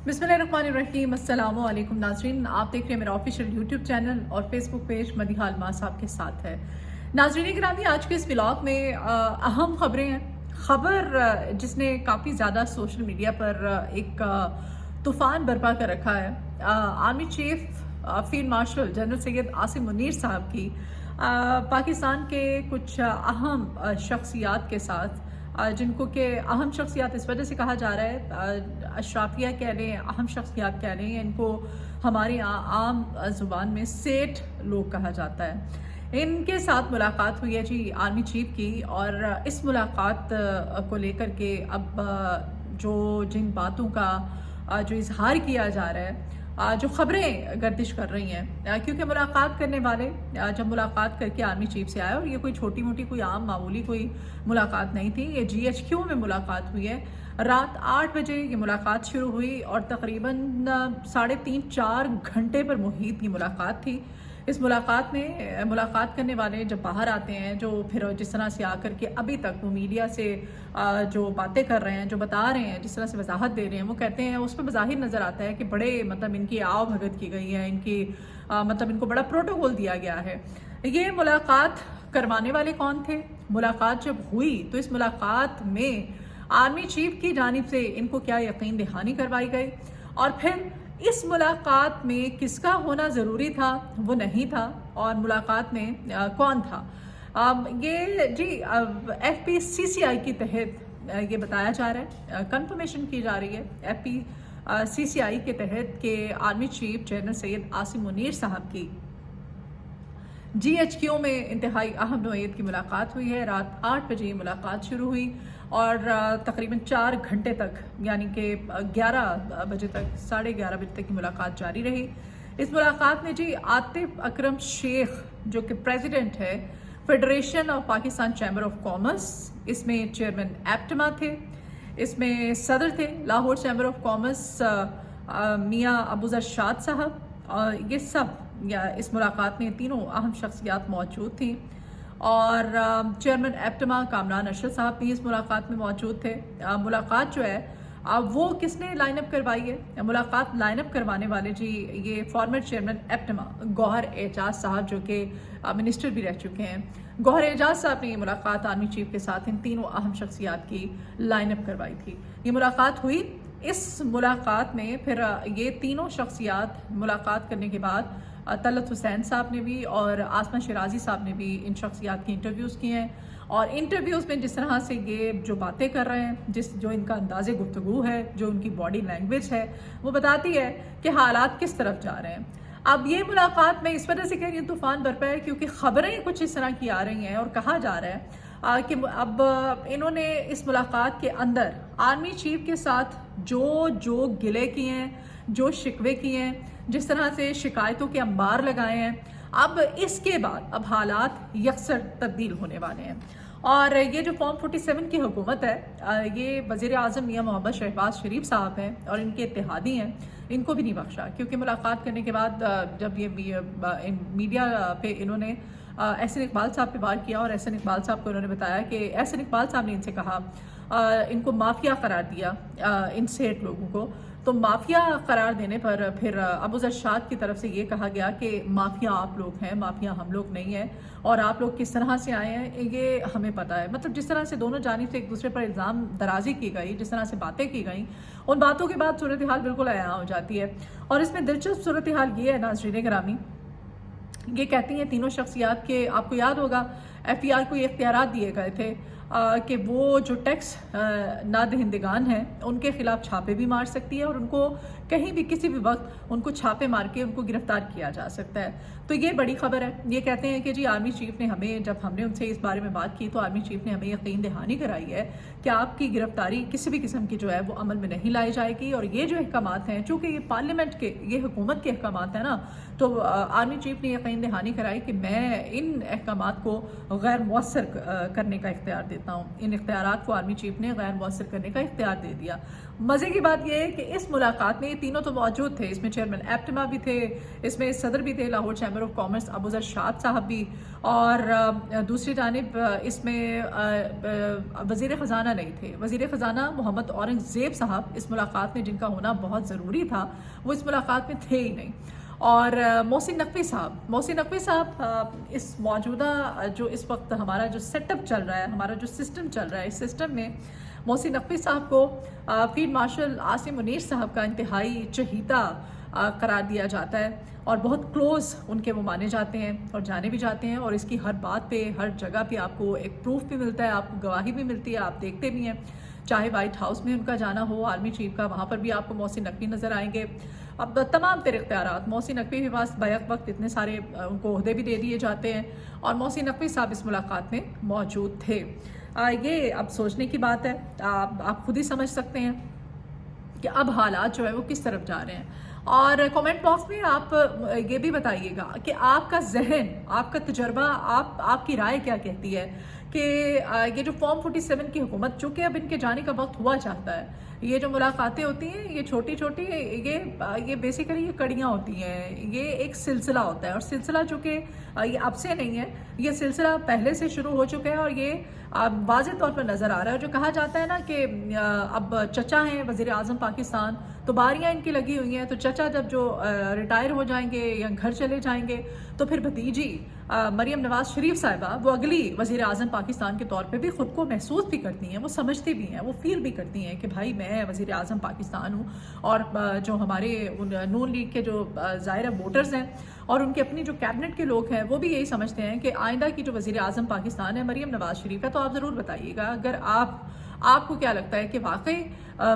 बिस्मिल्लाहिर्रहमानिर्रहीम। अस्सलामु अलैकुम नाज़रीन, आप देख रहे हैं मेरा ऑफिशियल यूट्यूब चैनल और फेसबुक पेज मदीहा अलमास आपके साथ है। नाज़रीन गिरामी, आज के इस व्लॉग में अहम खबरें हैं। खबर जिसने काफ़ी ज़्यादा सोशल मीडिया पर एक तूफ़ान बर्पा कर रखा है, army chief field marshal general Syed Asim Munir साहब की पाकिस्तान के कुछ अहम शख्सियात के साथ, जिनको कि अहम शख्सियात इस वजह से कहा जा रहा है, अशराफिया कह लें, अहम शख्सियात कह लें, इनको हमारे यहाँ आम ज़ुबान में सेठ लोग कहा जाता है। इनके साथ मुलाकात हुई है जी आर्मी चीफ की, और इस मुलाकात को लेकर के अब जिन बातों का जो इजहार किया जा रहा है, जो खबरें गर्दिश कर रही हैं, क्योंकि मुलाकात करने वाले जब मुलाकात करके आर्मी चीफ से आए, और ये कोई छोटी मोटी कोई आम मामूली कोई मुलाकात नहीं थी, ये GHQ में मुलाकात हुई है। रात 8 बजे ये मुलाकात शुरू हुई और तकरीबन 3.5-4 घंटे पर मुहित की मुलाकात थी। इस मुलाकात में मुलाकात करने वाले जब बाहर आते हैं, जो फिर जिस तरह से आकर के अभी तक वो मीडिया से जो बातें कर रहे हैं, जो बता रहे हैं, जिस तरह से वजाहत दे रहे हैं, वो कहते हैं उसमें बज़ाहिर नज़र आता है कि बड़े इनकी आओ भगत की गई है, इनकी इनको बड़ा प्रोटोकॉल दिया गया है। ये मुलाकात करवाने वाले कौन थे? मुलाकात जब हुई तो इस मुलाकात में आर्मी चीफ की जानिब से इनको क्या यकीन दहानी करवाई गई, और फिर इस मुलाकात में किसका होना ज़रूरी था वो नहीं था, और मुलाकात में कौन था? ये जी FPCCI के तहत ये बताया जा रहा है, कंफर्मेशन की जा रही है FPCCI के तहत कि army chief general Syed Asim Munir साहब की GHQ में इंतहाई अहम नोयत की मुलाकात हुई है। रात 8 बजे मुलाकात शुरू हुई और तकरीबन 4 घंटे तक, यानी कि 11 बजे तक, 11:30 बजे तक की मुलाकात जारी रही। इस मुलाकात में जी आतिफ अकरम शेख, जो कि प्रेसिडेंट है federation of Pakistan chamber of commerce, इसमें चेयरमैन एप्टमा थे, इसमें सदर थे लाहौर चैम्बर ऑफ कॉमर्स मियाँ अबूजर शाद साहब, और ये सब इस मुलाकात में तीनों अहम शख्सियात मौजूद थी, और चेयरमैन एप्टमा कामरान अरशद साहब भी इस मुलाकात में मौजूद थे। मुलाकात जो है वो किसने लाइन अप करवाई है? मुलाकात लाइन अप करवाने वाले जी ये फॉर्मर चेयरमैन एप्टमा गौहर एजाज साहब, जो कि मिनिस्टर भी रह चुके हैं। गौहर एजाज साहब ने ये मुलाकात आर्मी चीफ के साथ इन तीनों अहम शख्सियात की लाइन अप करवाई थी। ये मुलाकात हुई। इस मुलाकात में फिर ये तीनों शख्सियात मुलाकात करने के बाद तलत हुसैन साहब ने भी और आसमा शिराजी साहब ने भी इन शख्सियात के इंटरव्यूज़ किए हैं, और इंटरव्यूज़ में जिस तरह से ये जो बातें कर रहे हैं, जो इनका अंदाज़े गुफ्तगू है, जो उनकी बॉडी लैंग्वेज है, वो बताती है कि हालात किस तरफ जा रहे हैं। अब ये मुलाकात मैं इस वजह से कह रही हूँ तूफ़ान बरपा है, क्योंकि ख़बरें कुछ इस तरह की आ रही हैं और कहा जा रहा है कि अब इन्होंने इस मुलाकात के अंदर आर्मी चीफ के साथ जो गिले किए हैं, जो शिकवे किए हैं, जिस तरह से शिकायतों के अंबार लगाए हैं, अब इसके बाद अब हालात यकसर तब्दील होने वाले हैं। और ये जो फॉर्म 47 की हुकूमत है, ये वज़ीर आज़म मियाँ मोहम्मद शहबाज शरीफ साहब हैं और इनके इत्तेहादी हैं, इनको भी नहीं बख्शा, क्योंकि मुलाकात करने के बाद जब ये मीडिया पे इन्होंने एहसन इकबाल साहब पे वार किया, और एहसन इकबाल साहब को इन्होंने बताया कि एहसन इकबाल साहब ने इनसे कहा, इनको माफिया करार दिया, इन सेठ लोगों को। तो माफिया करार देने पर फिर अबूजर शाद की तरफ से ये कहा गया कि माफिया आप लोग हैं, माफिया हम लोग नहीं हैं, और आप लोग किस तरह से आए हैं ये हमें पता है। जिस तरह से दोनों जानिब से एक दूसरे पर इल्ज़ाम दराजी की गई, जिस तरह से बातें की गई, उन बातों के बाद सूरत हाल बिल्कुल आया हो जाती है। और इसमें दिलचस्प सूरत हाल ये है नाज़रीन गिरामी, ये कहती हैं तीनों शख्सियात के, आपको याद होगा FPR को ये इख्तियारात दिए गए थे कि वो जो टैक्स ना दहिंदगान हैं उनके खिलाफ छापे भी मार सकती है, और उनको कहीं भी किसी भी वक्त उनको छापे मार के उनको गिरफ्तार किया जा सकता है। तो ये बड़ी खबर है। ये कहते हैं कि जी आर्मी चीफ ने हमें, जब हमने उनसे इस बारे में बात की तो आर्मी चीफ ने हमें यकीन दहानी कराई है कि आपकी गिरफ्तारी किसी भी किस्म की जो है वो अमल में नहीं लाई जाएगी, और ये जो अहकामात हैं, चूँकि ये पार्लियामेंट के, ये हुकूमत के अहकामात हैं ना, तो आर्मी चीफ ने यकीन दहानी कराई कि मैं इन अहकामात को गैर मुअस्सर करने का इख्तियार दे देता हूँ। इन इख्तियारात को आर्मी चीफ ने गैर मौसर करने का इख्तियार दे दिया। मज़े की बात यह है कि इस मुलाकात में ये तीनों तो मौजूद थे, इसमें चेयरमैन एप्टिमा भी थे, इसमें सदर भी थे Lahore chamber of commerce Abuzar शाद साहब भी, और दूसरी जानिब इसमें वज़ीर ख़जाना नहीं थे। वज़ीर ख़जाना मोहम्मद औरंगज़ेब साहब इस मुलाकात में जिनका होना बहुत ज़रूरी था वो इस मुलाकात में थे ही नहीं। और मोहसिन नकवी साहब इस मौजूदा जो इस वक्त हमारा जो सेटअप चल रहा है, हमारा जो सिस्टम चल रहा है, इस सिस्टम में मोहसिन नकवी साहब को फील्ड मार्शल आसिम मुनीर साहब का इंतहाई चहीता करार दिया जाता है और बहुत क्लोज़ उनके वो माने जाते हैं और जाने भी जाते हैं। और इसकी हर बात पे, हर जगह पे आपको एक प्रूफ भी मिलता है, आपको गवाही भी मिलती है, आप देखते भी हैं। चाहे वाइट हाउस में उनका जाना हो आर्मी चीफ का, वहाँ पर भी आपको मोहसिन नकवी नज़र आएंगे। अब तमाम तरह इख्तियारात मोहसिन नकवी के पास बैक वक्त इतने सारे उनको ओहदे भी दे दिए जाते हैं और मोहसिन नकवी साहब इस मुलाकात में मौजूद थे। ये अब सोचने की बात है, आप खुद ही समझ सकते हैं कि अब हालात जो है वो किस तरफ जा रहे हैं। और कमेंट बॉक्स में आप ये भी बताइएगा कि आपका जहन, आपका तजर्बा, आपकी राय क्या कहती है कि ये जो फॉर्म 47 की हुकूमत, चूँकि अब इनके जाने का वक्त हुआ चाहता है, ये जो मुलाकातें होती हैं ये छोटी छोटी, ये बेसिकली ये कड़ियाँ होती हैं, ये एक सिलसिला होता है। और सिलसिला चूँकि ये अब से नहीं है, ये सिलसिला पहले से शुरू हो चुका है और ये वाज़ेह तौर पर नज़र आ रहा है। जो कहा जाता है ना कि अब चचा हैं वज़ीर आज़म पाकिस्तान, तो बारियाँ इनकी लगी हुई हैं, तो चचा जब जो रिटायर हो जाएंगे या घर चले जाएंगे तो फिर भतीजी मरीम नवाज शरीफ साहिबा वो अगली वज़ीर आज़म पाकिस्तान के तौर पे भी ख़ुद को महसूस भी करती हैं, वो समझती भी हैं, वो फील भी करती हैं कि भाई मैं वज़ीर आज़म पाकिस्तान हूँ। और जो हमारे नून लीग के जो ज़ाहिर वोटर्स हैं और उनके अपनी जो कैबिनेट के लोग हैं वो भी यही समझते हैं कि आइंदा की जो वज़ीर आज़म पाकिस्तान है मरीम नवाज शरीफ है। तो आप ज़रूर बताइएगा अगर आपको क्या लगता है कि वाकई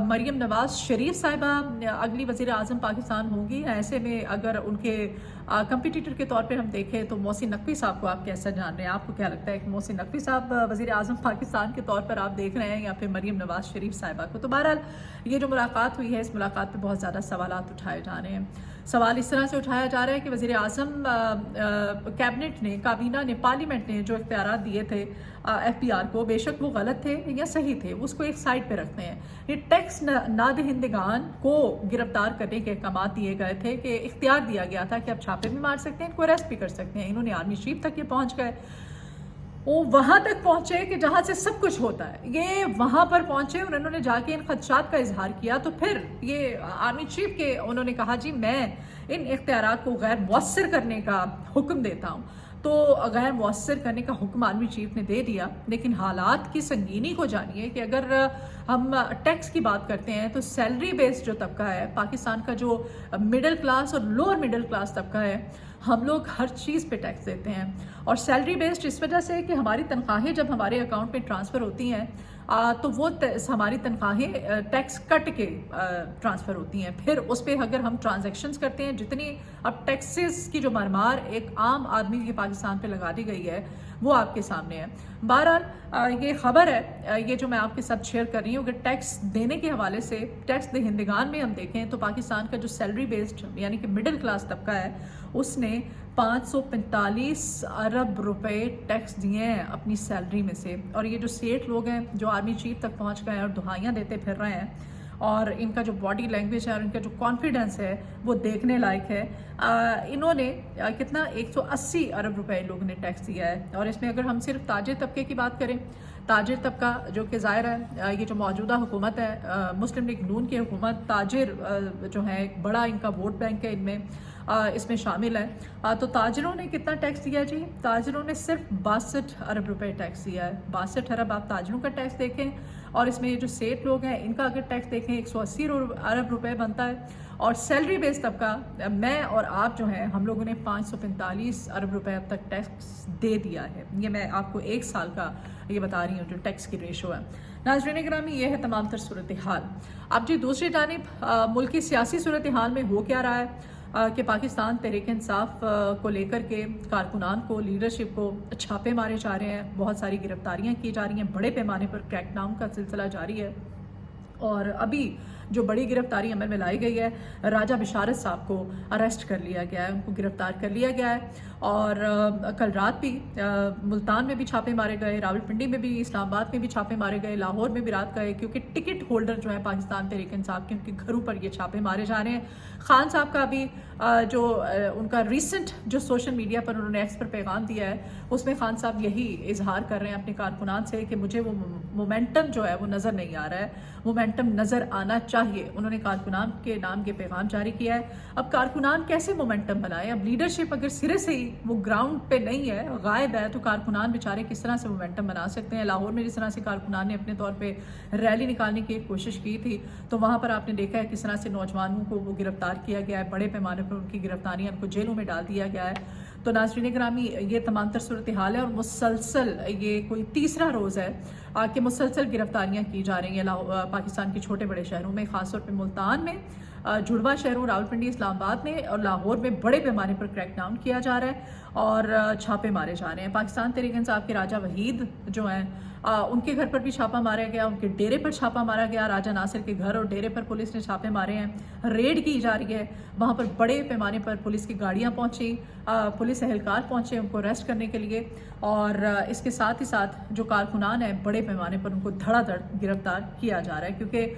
मरीम नवाज शरीफ साहिबा अगली वज़ीर आज़म पाकिस्तान होंगी। ऐसे में अगर उनके कंपटीटर के तौर पे हम देखें तो मोहसिन नकवी साहब को आप कैसा जान रहे हैं? आपको क्या लगता है कि मोहसिन नकवी साहब वज़ीर आज़म पाकिस्तान के तौर पर आप देख रहे हैं या फिर मरीम नवाज शरीफ साहिबा को? तो बहरहाल ये जो मुलाकात हुई है, इस मुलाकात पर बहुत ज़्यादा सवालात उठाए जा रहे हैं। सवाल इस तरह से उठाया जा रहा है कि वज़ीर आज़म कैबिनेट ने, काबीना ने, पार्लियामेंट ने जो इख्तियारात दिए थे FPR को, बेशक वो गलत थे या सही थे, उसको एक साइड पे रखते हैं। ये टैक्स नादहिंदगान को गिरफ्तार करने के अहकाम दिए गए थे कि इख्तियार दिया गया था कि आप छापे भी मार सकते हैं, इनको अरेस्ट भी कर सकते हैं। इन्होंने आर्मी चीफ तक ये पहुँच गए, वो वहाँ तक पहुँचे कि जहाँ से सब कुछ होता है, ये वहाँ पर पहुँचे और उन्होंने जाके इन खदशात का इजहार किया। तो फिर ये आर्मी चीफ के उन्होंने कहा जी मैं इन इख्तियारात को गैर मौसर करने का हुक्म देता हूँ। तो गैर मौसर करने का हुक्म आर्मी चीफ ने दे दिया। लेकिन हालात की संगीनी को जानिए कि अगर हम टैक्स की बात करते हैं तो सैलरी बेस्ड जो तबका है पाकिस्तान का, जो मिडिल क्लास और लोअर मिडिल क्लास तबका है, हम लोग हर चीज़ पे टैक्स देते हैं। और सैलरी बेस्ड इस वजह से कि हमारी तनख्वाहें जब हमारे अकाउंट में ट्रांसफ़र होती हैं तो वो हमारी तनख्वाहें टैक्स कट के ट्रांसफ़र होती हैं। फिर उस पर अगर हम ट्रांजैक्शंस करते हैं, जितनी अब टैक्सेस की जो मरमार एक आम आदमी के पाकिस्तान पे लगा दी गई है वो आपके सामने है। बहरहाल ये ख़बर है, ये जो मैं आपके साथ शेयर कर रही हूँ, अगर टैक्स देने के हवाले से, टैक्स दहिंदगान में हम देखें तो पाकिस्तान का जो सैलरी बेस्ड यानी कि मिडिल क्लास तबका है उसने 545 अरब रुपए टैक्स दिए हैं अपनी सैलरी में से। और ये जो सेठ लोग हैं जो आर्मी चीफ तक पहुंच गए हैं और दुहाइयाँ देते फिर रहे हैं, और इनका जो बॉडी लैंग्वेज है और इनका जो कॉन्फिडेंस है वो देखने लायक है। इन्होंने कितना 180 अरब रुपए इन लोगों ने टैक्स दिया है। और इसमें अगर हम सिर्फ ताजिर तबके की बात करें, ताजिर तबका जो कि ज़ाहिर है ये जो मौजूदा हुकूमत है मुस्लिम लीग नून की हुकूमत, ताजिर जो है एक बड़ा इनका वोट बैंक है, इनमें इसमें शामिल है। तो ताजिरों ने कितना टैक्स दिया जी? ताजिरों ने सिर्फ 62 अरब रुपए टैक्स दिया है। 62 अरब आप ताजिरों का टैक्स देखें और इसमें ये जो सेठ लोग हैं इनका अगर टैक्स देखें 180 अरब रुपए बनता है। और सैलरी बेस तबका मैं और आप जो हैं हम लोगों ने 545 अरब रुपए अब तक टैक्स दे दिया है। ये मैं आपको एक साल का ये बता रही हूँ जो टैक्स की रेशो है। नाज़रीन गिरामी, ये है तमाम तर सूरत हाल। अब जी दूसरी जानिब मुल्क की सियासी सूरत हाल में हो क्या रहा है कि पाकिस्तान तहरीक इंसाफ को लेकर के कारकुनान को, लीडरशिप को छापे मारे जा रहे हैं, बहुत सारी गिरफ्तारियां की जा रही हैं, बड़े पैमाने पर क्रैकडाउन का सिलसिला जारी है। और अभी جو بڑی گرفتاری عمل میں لائی گئی ہے، راجہ بشارت صاحب کو اریسٹ کر لیا گیا ہے، ان کو گرفتار کر لیا گیا ہے۔ اور کل رات بھی ملتان میں بھی چھاپے مارے گئے، راولپنڈی میں بھی، اسلام آباد میں بھی چھاپے مارے گئے، لاہور میں بھی رات گئے، کیونکہ ٹکٹ ہولڈر جو ہیں پاکستان تحریک انصاف کے، ان کے گھروں پر یہ چھاپے مارے جا رہے ہیں۔ خان صاحب کا بھی جو ان کا ریسنٹ جو سوشل میڈیا پر انہوں نے ایکس پر پیغام دیا ہے، اس میں خان صاحب یہی اظہار کر رہے ہیں اپنے کارکنان سے کہ مجھے وہ مومنٹم جو ہے وہ نظر نہیں آ رہا ہے، مومنٹم نظر آنا چاہیے۔ انہوں نے کارکنان کے نام یہ پیغام جاری کیا ہے۔ اب کارکنان کیسے مومنٹم بنائیں؟ اب لیڈرشپ اگر سرے سے ہی وہ گراؤنڈ پہ نہیں ہے، غائب ہے، تو کارکنان بیچارے کس طرح سے مومنٹم بنا سکتے ہیں؟ لاہور میں جس طرح سے کارکنان نے اپنے طور پہ ریلی نکالنے کی ایک کوشش کی تھی، تو وہاں پر آپ نے دیکھا ہے کس طرح سے نوجوانوں کو وہ گرفتار کیا گیا ہے، بڑے پیمانے پر ان کی گرفتاریاں، ان کو جیلوں میں ڈال دیا گیا ہے۔ تو ناظرین گرامی، یہ تمام تر صورتحال ہے، اور مسلسل یہ کوئی تیسرا روز ہے کہ مسلسل گرفتاریاں کی جا رہی ہیں پاکستان کے چھوٹے بڑے شہروں میں، خاص طور پہ ملتان میں، جڑواں شہروں راولپنڈی، اسلام آباد میں اور لاہور میں بڑے پیمانے پر کریک ڈاؤن کیا جا رہا ہے اور چھاپے مارے جا رہے ہیں۔ پاکستان تحریک انصاف کے راجہ وحید جو ہیں، ان کے گھر پر بھی چھاپا مارا گیا، ان کے ڈیرے پر چھاپا مارا گیا، راجہ ناصر کے گھر اور ڈیرے پر پولیس نے چھاپے مارے ہیں، ریڈ کی جا رہی ہے، وہاں پر بڑے پیمانے پر پولیس کی گاڑیاں پہنچی، پولیس اہلکار پہنچے ان کو اریسٹ کرنے کے لیے، اور اس کے ساتھ ہی ساتھ جو کارکنان ہیں بڑے پیمانے پر ان کو دھڑا دھڑ گرفتار کیا جا رہا ہے، کیونکہ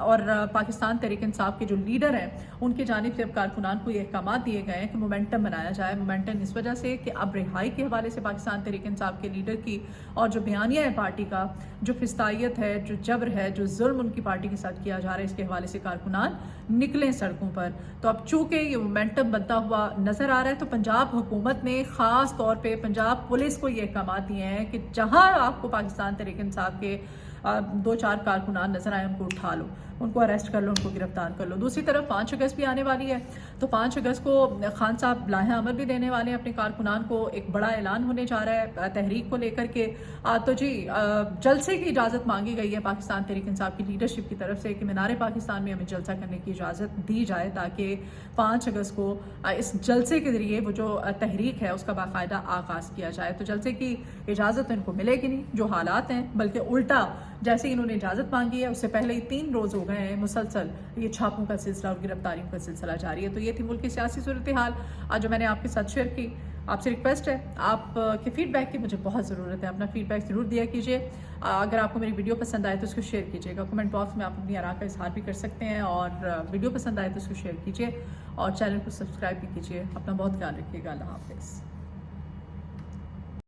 اور پاکستان تحریک انصاف کے جو لیڈر ہیں ان کی جانب سے اب کارکنان کو یہ احکامات دیے گئے ہیں کہ مومنٹم بنایا جائے۔ مومنٹم اس وجہ سے کہ اب رہائی کے حوالے سے پاکستان تحریک انصاف کے لیڈر کی اور جو بیانیہ ہے پارٹی کا، جو فسطائیت ہے، جو جبر ہے، جو ظلم ان کی پارٹی کے ساتھ کیا جا رہا ہے، اس کے حوالے سے کارکنان نکلیں سڑکوں پر۔ تو اب چونکہ یہ مومنٹم بنتا ہوا نظر آ رہا ہے، تو پنجاب حکومت نے خاص طور پہ پنجاب پولیس کو یہ احکامات دیے ہیں کہ جہاں آپ کو پاکستان تحریک انصاف کے 2-4 کارکنان نظر آئے، ان کو اٹھا لو، ان کو اریسٹ کر لو، ان کو گرفتار کر لو۔ دوسری طرف 5 اگست بھی آنے والی ہے، تو 5 اگست کو خان صاحب لاہہ عمل بھی دینے والے ہیں اپنے کارکنان کو، ایک بڑا اعلان ہونے جا رہا ہے تحریک کو لے کر کے۔ تو جی جلسے کی اجازت مانگی گئی ہے پاکستان تحریک انصاف کی لیڈرشپ کی طرف سے کہ مینار پاکستان میں ہمیں جلسہ کرنے کی اجازت دی جائے، تاکہ 5 اگست کو اس جلسے کے ذریعے وہ جو تحریک ہے اس کا باقاعدہ آغاز کیا جائے۔ تو جلسے کی اجازت ان کو ملے گی نہیں، جو حالات ہیں، بلکہ الٹا جیسے انہوں نے اجازت مانگی ہے اس سے پہلے ہی 3 روز ہو گئے ہیں مسلسل یہ چھاپوں کا سلسلہ اور گرفتاریوں کا سلسلہ جاری ہے۔ تو یہ تھی ملک کی سیاسی صورتحال جو میں نے آپ کے ساتھ شیئر کی۔ آپ سے ریکویسٹ ہے، آپ کے فیڈ بیک کی مجھے بہت ضرورت ہے، اپنا فیڈ بیک ضرور دیا کیجیے۔ اگر آپ کو میری ویڈیو پسند آئے تو اس کو شیئر کیجیے گا، کمنٹ باکس میں آپ اپنی آراء کا اظہار بھی کر سکتے ہیں، اور ویڈیو پسند آئے تو اس کو شیئر کیجیے اور چینل کو سبسکرائب بھی کیجیے۔ اپنا بہت خیال رکھیے گا، اللہ حافظ۔